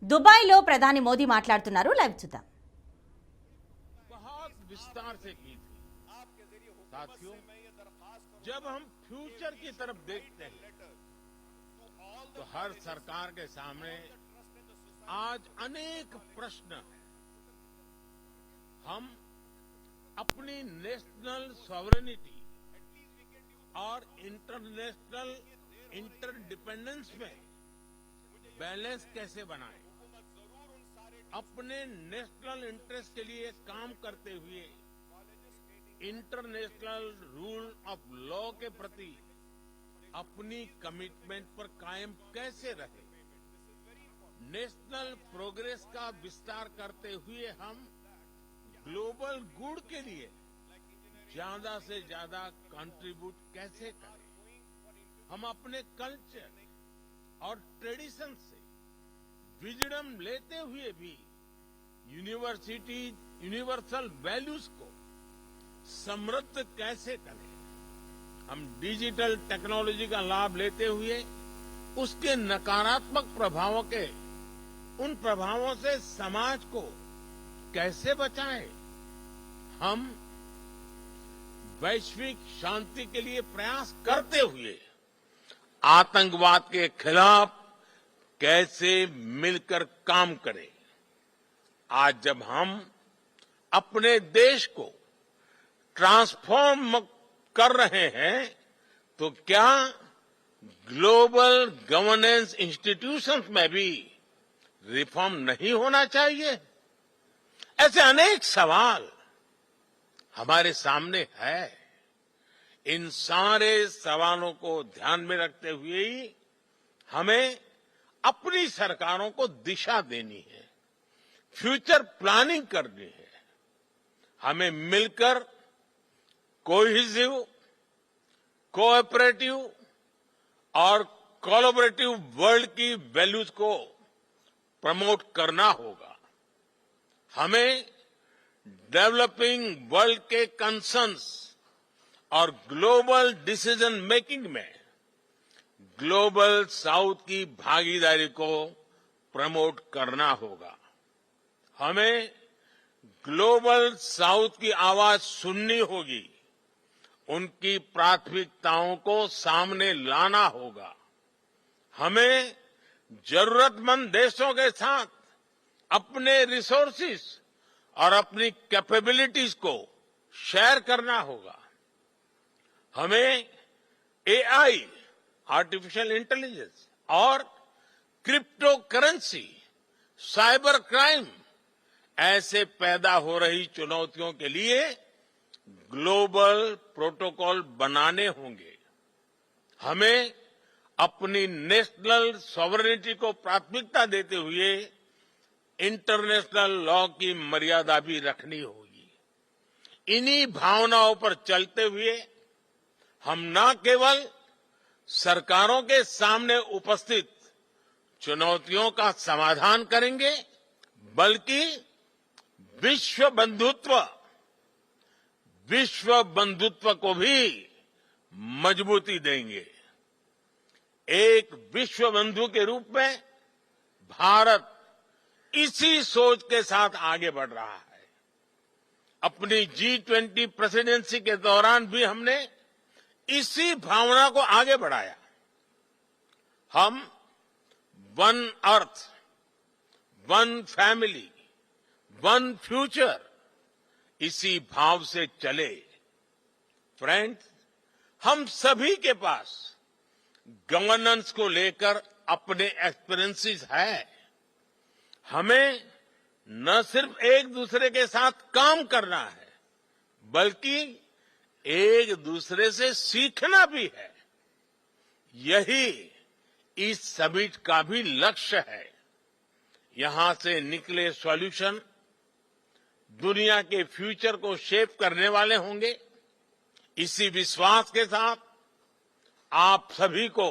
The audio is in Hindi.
దుబాయ్లో ప్రధాని మోదీ మాట్లాడుతున్నారు. లైవ్ చూద్దాం. बहुत विस्तार से की थी। साथियों, जब हम फ्यूचर की तरफ देखते हैं तो हर सरकार के सामने आज अनेक प्रश्न हैं। हम अपनी नेशनल सॉवरेनिटी और इंटरनेशनल इंटरडिपेंडेंस में बैलेंस कैसे बनाएं, अपने नेशनल इंटरेस्ट के लिए काम करते हुए इंटरनेशनल रूल ऑफ लॉ के प्रति अपनी कमिटमेंट पर कायम कैसे रहे, नेशनल प्रोग्रेस का विस्तार करते हुए हम ग्लोबल गुड के लिए ज्यादा से ज्यादा कंट्रीब्यूट कैसे करें, हम अपने कल्चर और ट्रेडिशन से विजडम लेते हुए भी यूनिवर्सल वैल्यूज को समृद्ध कैसे करें, हम डिजिटल टेक्नोलॉजी का लाभ लेते हुए उसके नकारात्मक प्रभावों उन प्रभावों से समाज को कैसे बचाएं, हम वैश्विक शांति के लिए प्रयास करते हुए आतंकवाद के खिलाफ कैसे मिलकर काम करें। आज जब हम अपने देश को ट्रांसफॉर्म कर रहे हैं तो क्या ग्लोबल गवर्नेंस इंस्टीट्यूशंस में भी रिफॉर्म नहीं होना चाहिए? ऐसे अनेक सवाल हमारे सामने है। इन सारे सवालों को ध्यान में रखते हुए ही हमें अपनी सरकारों को दिशा देनी है, फ्यूचर प्लानिंग करनी है। हमें मिलकर कोहेसिव, कोऑपरेटिव और कोलैबोरेटिव वर्ल्ड की वैल्यूज को प्रमोट करना होगा। हमें डेवलपिंग वर्ल्ड के कंसर्न्स और ग्लोबल डिसीजन मेकिंग में ग्लोबल साउथ की भागीदारी को प्रमोट करना होगा। हमें ग्लोबल साउथ की आवाज सुननी होगी, उनकी प्राथमिकताओं को सामने लाना होगा। हमें जरूरतमंद देशों के साथ अपने रिसोर्सेज और अपनी कैपेबिलिटीज को शेयर करना होगा। हमें एआई, आर्टिफिशियल इंटेलिजेंस और क्रिप्टो करेंसी, साइबर क्राइम ऐसे पैदा हो रही चुनौतियों के लिए ग्लोबल प्रोटोकॉल बनाने होंगे। हमें अपनी नेशनल सॉवरेनिटी को प्राथमिकता देते हुए इंटरनेशनल लॉ की मर्यादा भी रखनी होगी। इन्हीं भावनाओं पर चलते हुए हम न केवल सरकारों के सामने उपस्थित चुनौतियों का समाधान करेंगे, बल्कि विश्व बंधुत्व को भी मजबूती देंगे। एक विश्व बंधु के रूप में भारत इसी सोच के साथ आगे बढ़ रहा है। अपनी G20 प्रेसिडेंसी के दौरान भी हमने इसी भावना को आगे बढ़ाया। हम one earth, one family, one future इसी भाव से चले। फ्रेंड्स, हम सभी के पास गवर्नेंस को लेकर अपने एक्सपीरियंसेस है। हमें न सिर्फ एक दूसरे के साथ काम करना है, बल्कि एक दूसरे से सीखना भी है। यही इस समिट का भी लक्ष्य है। यहां से निकले सॉल्यूशन दुनिया के फ्यूचर को शेप करने वाले होंगे। इसी विश्वास के साथ आप सभी को